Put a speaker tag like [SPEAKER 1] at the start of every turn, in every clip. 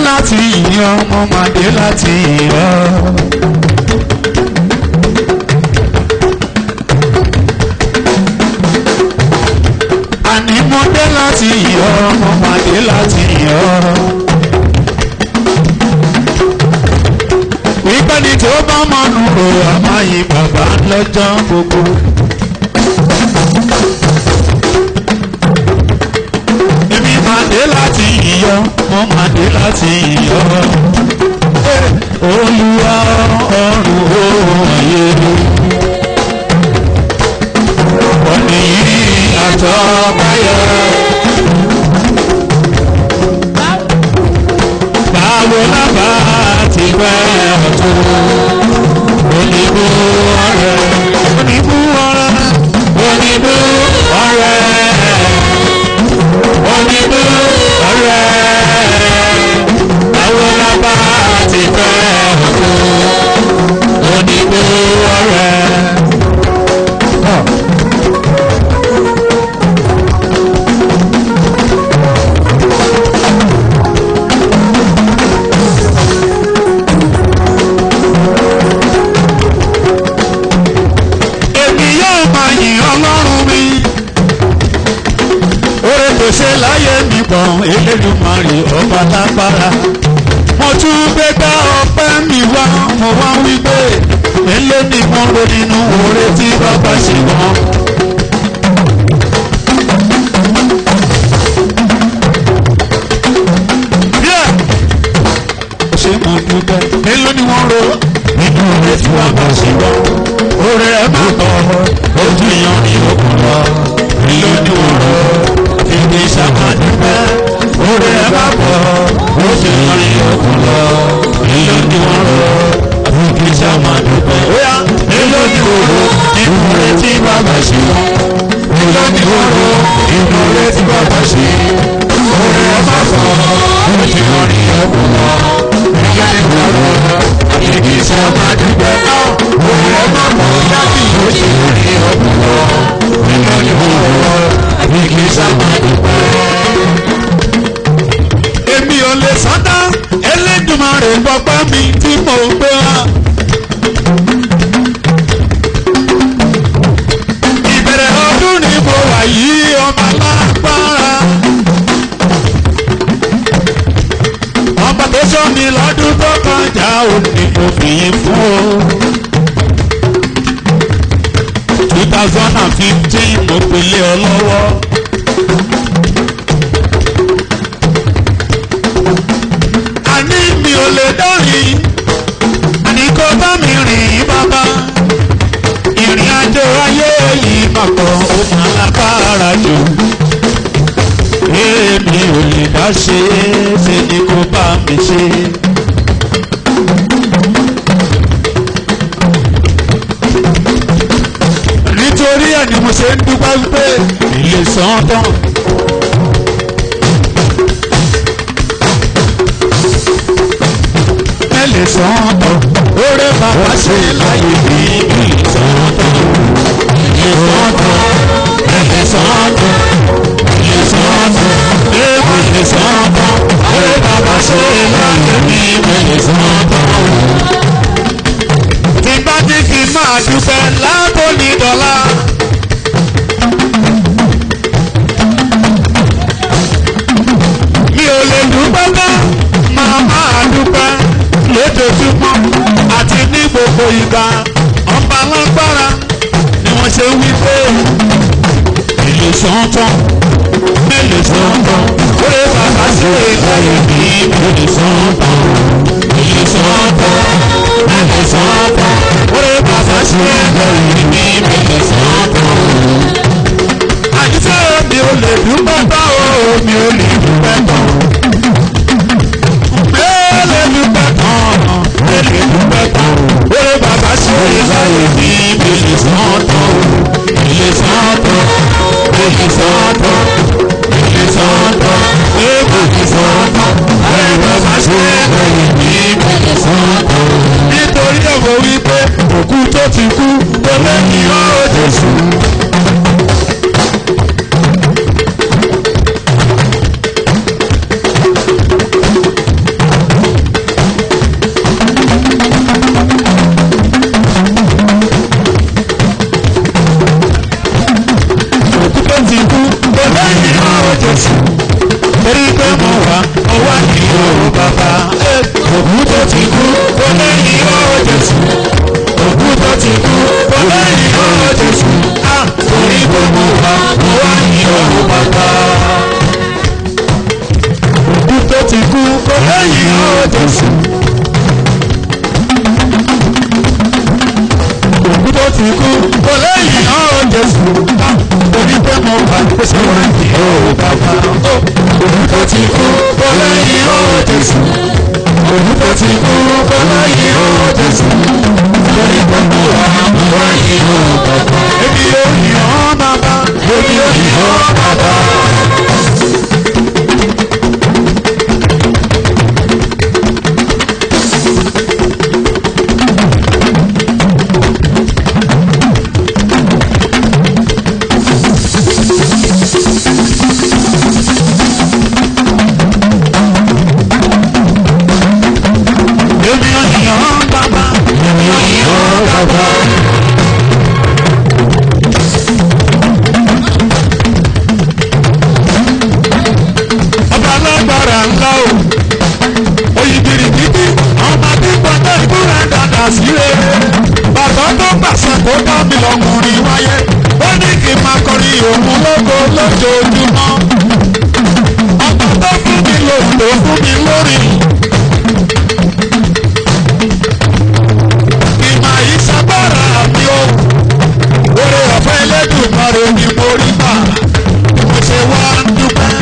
[SPEAKER 1] láti yàn mo máa dé láti yàn. àní mo dé láti yàn mo máa dé láti yàn. wípé ní tó bá mọ̀nù o àmáyé bàbá lọ́jọ́ gbogbo. èmi máa dé láti yọ mo máa dé láti yọ. Olúwa ọ̀run òye wọ́n ní àtọ́ báyọ̀. báwo la bá ti pẹ́ ọ̀tún oníbú ọ̀rẹ́ oníbú ọ̀rẹ́ oníbú ọ̀rẹ́ oníbú ọ̀rẹ́ báwo la bá ti pẹ́ ọ̀tún oníbú ọ̀rẹ́. ṣe láyé mi bọ̀n Elédùmarè ọba lágbára. mo tún gbégbá ọpẹ́ mi wá mo wá wípé èlé ni mo ro nínú oore tí bàbá ṣe wọ́n. ṣé mo dúpẹ́ èlé ni wọ́n ro nínú oore tí bàbá ṣe wọ́n. oore ẹ̀ máa bọ̀ ojú yan ní òkun lọ èlé ni wọ́n ro ìdí sàmàdúpẹ́ orí ẹ bá bọ̀ ó sì rìn òkun lọ èlò ni wọ́n rọ ìdí sàmàdúpẹ́ óyá èlò ni wọ́n rọ inú rẹ tí bàbá ṣe èlò ni wọ́n rọ inú rẹ tí bàbá ṣe orí ẹ bá bọ̀ ó sì rìn òkun lọ èlò ni wọ́n rọ ìdí sàmàdúpẹ́ orí ẹ bá bọ̀ ó sì rìn òkun lọ èlò ni wọ́n rọ ìdí sàmàdúpẹ́. èmi ò lè sọ́dá Elédùmarè gbọ́pẹ́ mi tí mo gbé wá. ìbẹ̀rẹ̀ ọdún ni mo wà yìí ọmọ alágbára. ọba tó sọ mi lọ́dún tó kọjá òní mo fi yín fún o. 2015 mo pèlè ọ lọ́wọ́. àní mi ò lè dọ́rin àní kò bá mi rìn bàbá. ìrìn àjò ayé yìí mọ̀kọ́ ó máa lágbára jù. èmi ò lè dá ṣe é ṣe ni kò bá mi ṣe. nítorí ẹ̀ ni mo ṣe ń dúpẹ́ wípé ilé sàn tán. ẹ lè sàn tán oore bàbá ṣe láyé bí ilé sàn tán. ilé sàn tán ẹ lè sàn tán ilé sàn tán ewu ilé sàn tán oore bàbá ṣe láyé bí ilé sàn tán. tí bá ní kí n máa dúpẹ́ láàbò ní dọ́là. mi ò lè dúpẹ́ tán máa máa dúpẹ́ lójoojúmọ́ àti ní gbogbo ìgbà. ọba lágbára ni wọ́n ṣe wí pé èlé sàn tán èlé sàn tán oore bàbá ṣe láyé bí èlé sàn tán èlé sàn tán èlé sàn tán oore bàbá ṣe láyé bí èlé sàn tán. àyíṣe mi ò lè dúpẹ́ tán o mi ò lè dúpẹ́ tán. èlé dúpẹ́ tán èlé dúpẹ́ tán oore bàbá ṣe láyé bí èlé sàn tán èlé sàn tán èlé sàn tán èlé sàn tán èlé sàn tán oore bàbá ṣe láyé bí èlé sàn tán. nítorí náà mo wí pé òkú tó ti kú kò lẹ́yìn ó Jésù. Jésù. Òkú tó ti kú kò lẹ́yìn náà ó Jésù. Orí pé mo bá pèsè wá ní ó bàbá. Òkú tó ti kú kò lẹ́yìn náà ó Jésù. Òkú tó ti kú kò lẹ́yìn náà ó Jésù. Orí pé mo bá wá ní ó bàbá. Èmi yóò yàn bàbá. Èmi yóò yàn bàbá. Ọkùnrin wáyé ó ní kí n máa kọrin òun lógo lójoojúmọ́. Ọba tó fún mi lòun tó fún mi lórí. Ìmọ̀ ìṣàgbára mi ò. Oore ọ̀fẹ́ Elédùmarè ni mo rí gbà. Mo ṣe wá ń dúpẹ́.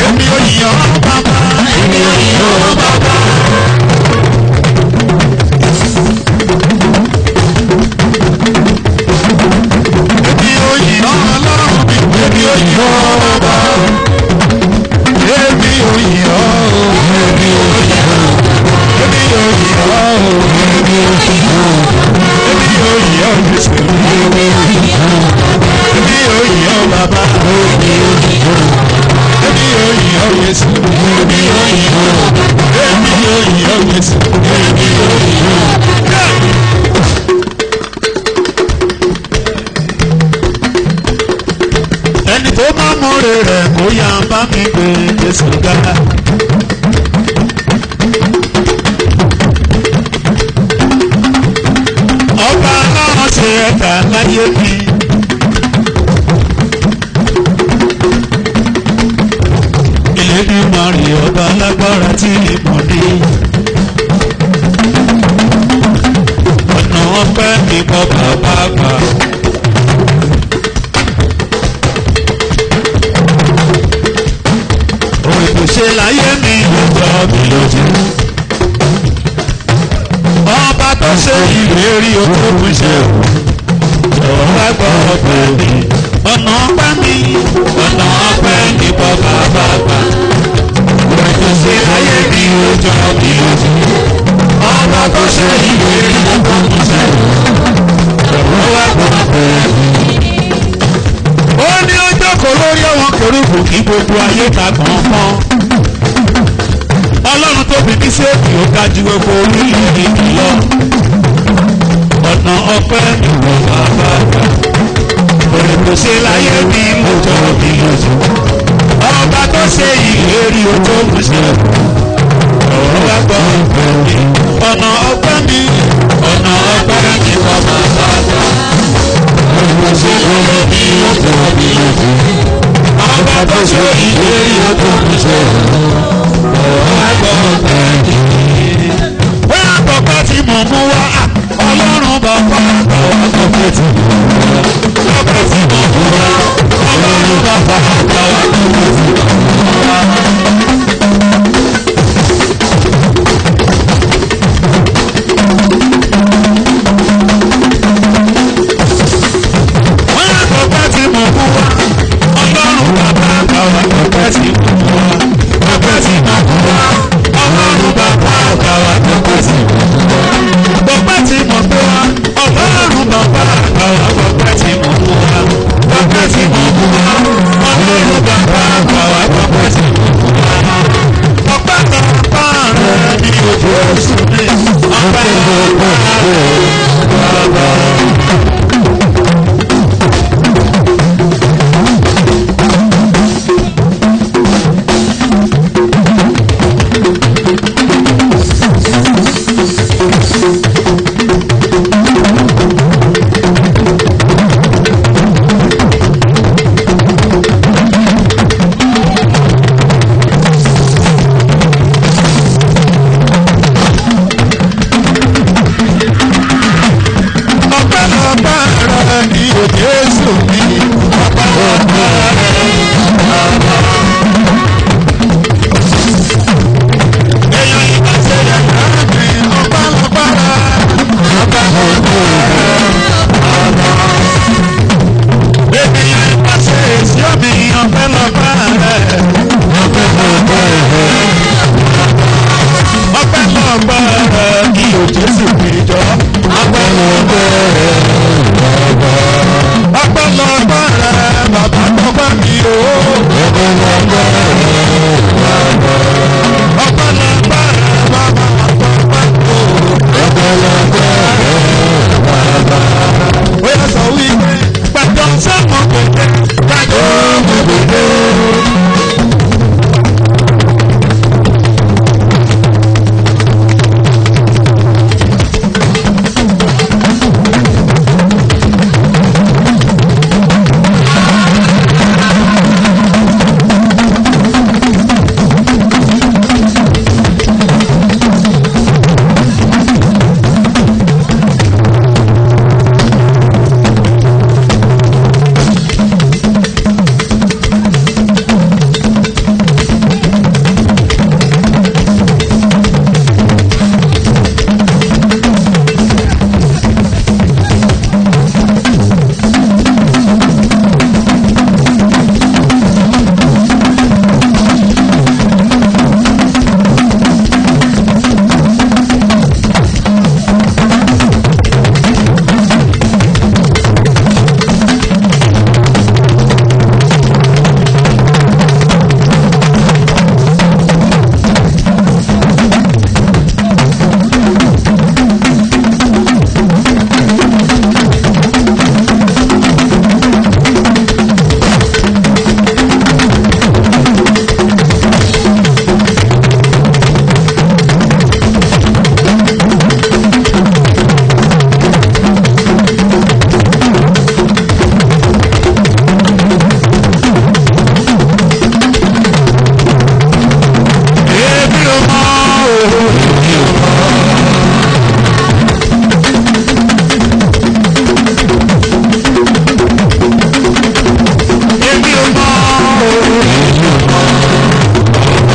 [SPEAKER 1] Èmi ò yàn bàbá. Èmi ò yàn bàbá. Ẹni tó bá mọ̀rẹ́ rẹ̀ kó yá bá mi gbé Jésù ga. Ọba náà ṣe ẹ̀dá láyé mi. Elédùmarè ọba lágbára tí mo ní. Ọ̀nà ọpẹ́ mi kọ́ bàbá gbà. Ṣe láyé mi lọ́jọ́ mi lójú. Ọba tó ṣe ìlérí okòwò ṣe o. Jọ̀wọ́ wá gbọ́ ọpẹ́ mi. Ọ̀nà ọpẹ́ mi. Ọ̀nà ọpẹ́ mi bọ́ bàbá gbà. Ọba tó ṣe láyé mi lọ́jọ́ mi lójú. Ọba tó ṣe ìlérí okòwò ṣe o. Jọ̀wọ́ wá gbọ́ ọpẹ́ mi. Ó ní ó jókòó lórí àwọn kérúbù kí gbogbo ayé ta kọ̀ọ̀kan. Ọlọ́run tó fi ní séèkì ó ga ju gbogbo orílẹ̀-èdè lọ. Ọ̀nà ọpẹ́ ìwọ bàbá gbà. Òrè kò ṣe láyé ní lójó mi lójú. Ọba tó ṣe ìlérí ojó mi ṣe. Ọ̀rọ̀ wá gbọ́ ọpẹ́ mi. Ọ̀nà ọpẹ́ mi. Ọ̀nà ọpẹ́ mi kọ́ bàbá gbà. Òrè kò ṣe láyé ní lójó mi lójú. Ọba tó ṣe ìlérí ojó mi ṣe. Wọ́n àgbọ̀pá tí mo mú wá Ọlọ́run bàbá àgbọ̀pá tí mo mú wá. Ọgbà tí mo mú wá Ọlọ́run bàbá àgbọ̀pá tí mo mú wá.